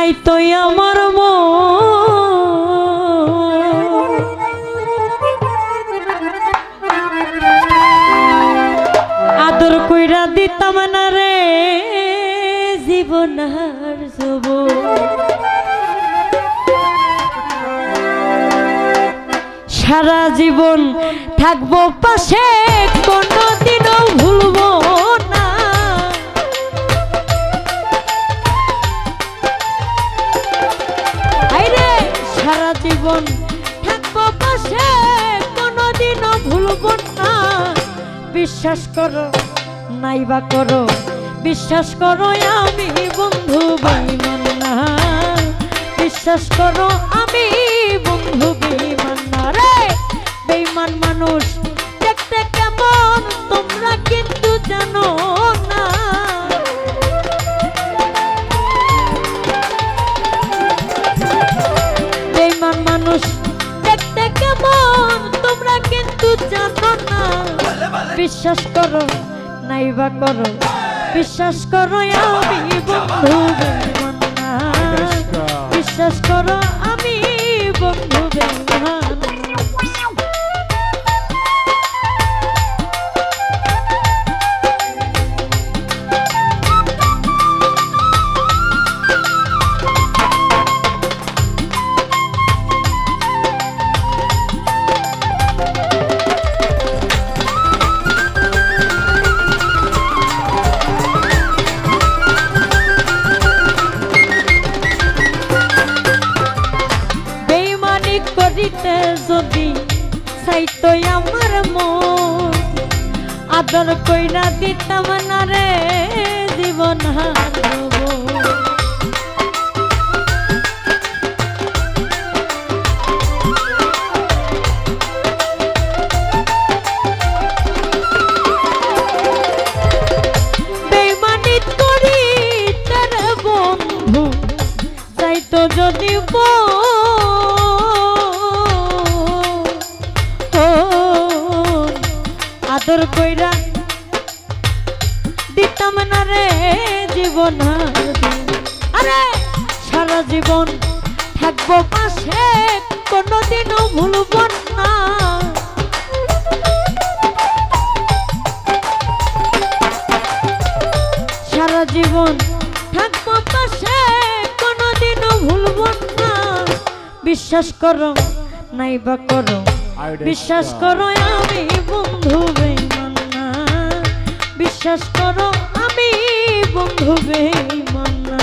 চাইতোই আমার মন আদর কইরা দিতাম না রে জীবন আর সারা জীবন থাকবো পাশে কোনদিনও ভুলবো না আইরে সারা জীবন থাকবো পাশে কোনদিনও ভুলবো না বিশ্বাস করো নাইবা করো বিশ্বাস করো আমি বন্ধু বেঈমান না বিশ্বাস করো আমি বন্ধু বেঈমান না রে বেঈমান মানুষ দেখতে কেমন তোমরা কিন্তু জানো না বেঈমান মানুষ দেখতে কেমন তোমরা কিন্তু জানো না বিশ্বাস করো নাইবা করো বিশ্বাস করো আমি বন্ধু বেঈমান না বিশ্বাস করো আমি বন্ধু বেঈমান করিতে যদি চাইতো আমার মন আদর কইরা দিতাম না রে জীবন হারব বেঈমানি করি তার বন্ধু চাইতো যদি আদর কইরা দিতাম না রে জীবন আরে সারা জীবন থাকবো পাশে কোনদিনও ভুলব না সারা জীবন থাকবো পাশে কোনদিনও ভুলব না বিশ্বাস করো নাইবা করো বিশ্বাস করো আমি বন্ধু বেঈমান না বিশ্বাস করো আমি বন্ধু বেঈমান না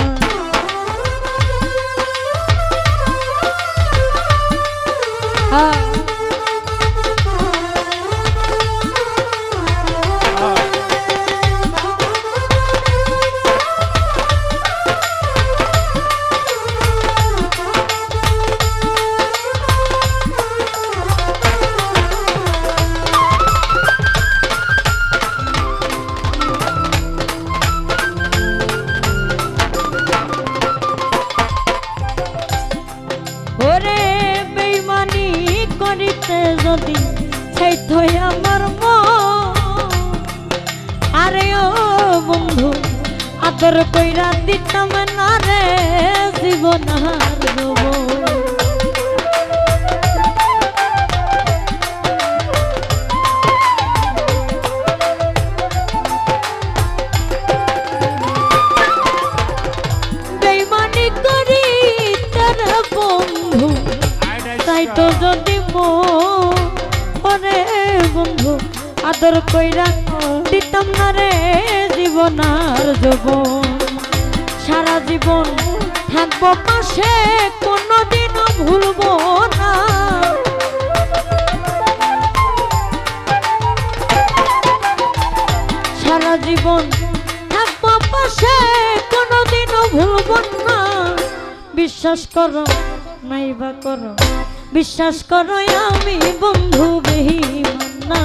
যদি চাইতো আমার মন আরে ও বন্ধু আদর কইরা দিতাম না রে জীবন হারব বেঈমানি করি তার বন্ধু চাইতো যদি ওরে বন্ধু আদর কইরা দিতাম না রে জীবন আর যৌবন সারা জীবন থাকবো পাশে কোনদিনও ভুলবো না সারা জীবন থাকবো পাশে কোনদিনও ভুলবো না বিশ্বাস করো নাইবা করো বিশ্বাস করো আমি বন্ধু বেঈমান না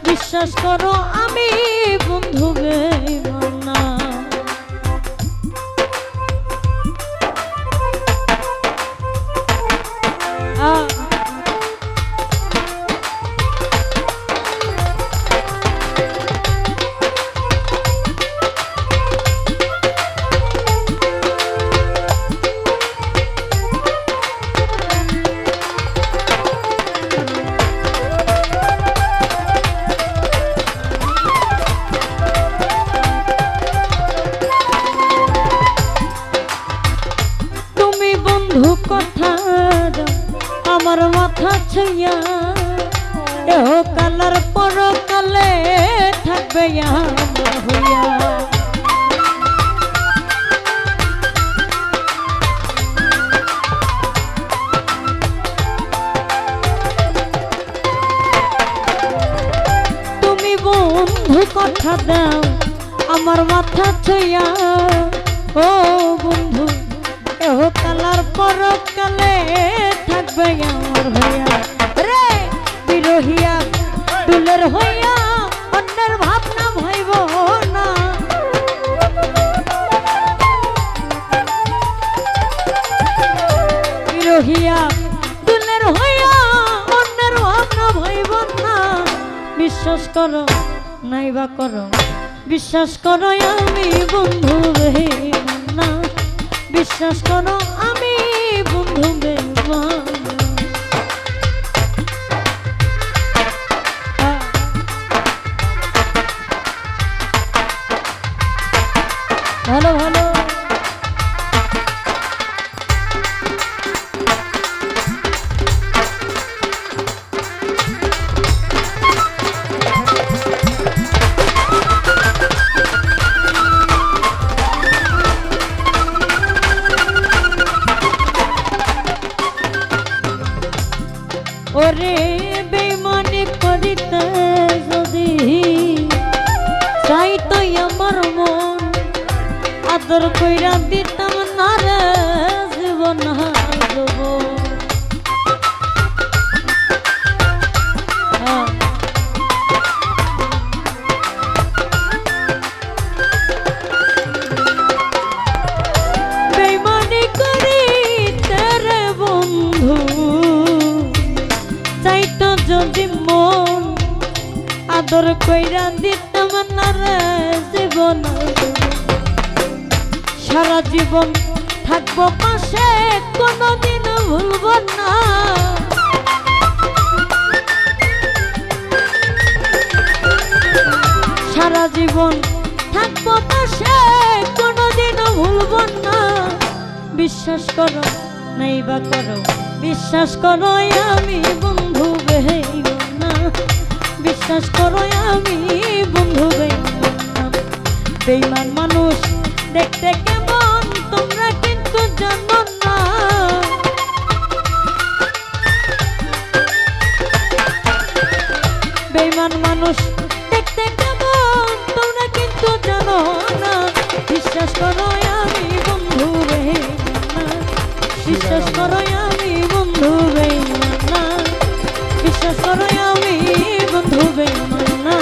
বিশ্বাস করো আমি বন্ধু বেঈমান না আমার মাথা ছুঁয়া এহ কালার পরকালে থাকবে আমার হইয়া। তুমি বন্ধু কথা দাও আমার মাথা ছুঁয়া ও বন্ধু এহ কালার পরকালে থাকবে আমার হইয়া। রে বিরহিয়া দুলের হইয়া অন্যের ভাবনা ভাইব না। বিরহিয়া দুলের হইয়া অন্যের ভাবনা ভাইব না। বিশ্বাস করো নাইবা করো বিশ্বাস করো আমি বন্ধু বেঈমান না। বিশ্বাস করো আমি বন্ধু বেঈমান। ভালো ভালো ওরে বেঈমানি করিতে যদি চাইতো আমার মন আদর কইরা দিতাম না রে জীবন হাজব। বেঈমানি করিতে রে বন্ধু চাইতো যদি মন আদর কইরা দিতাম না রে জীবন। সারা জীবন থাকবো পাশে কোনদিন ভুলব না। সারা জীবন থাকবো পাশে কোনদিন ভুলব না। বিশ্বাস করো নাইবা করো বিশ্বাস করো আমি বন্ধু বেঈমান না। বিশ্বাস করো আমি বন্ধু বেঈমান না। বেঈমান মানুষ দেখতে কেমন তোমরা কিন্তু জানো না। বেঈমান মানুষ দেখতে কেমন তোমরা কিন্তু জানো না। বিশ্বাস করো আমি বন্ধু বেঈমান না। বিশ্বাস করো আমি বন্ধু বেঈমান না। বিশ্বাস করো আমি বন্ধু বেঈমান না।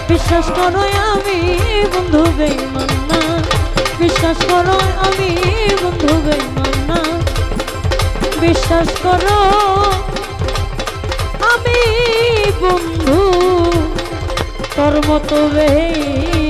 বিশ্বাস করো আমি বন্ধু বেঈমান না। বিশ্বাস করো আমি বন্ধু বেঈমান না। বিশ্বাস করো আমি বন্ধু তোর মতো বেঈমান।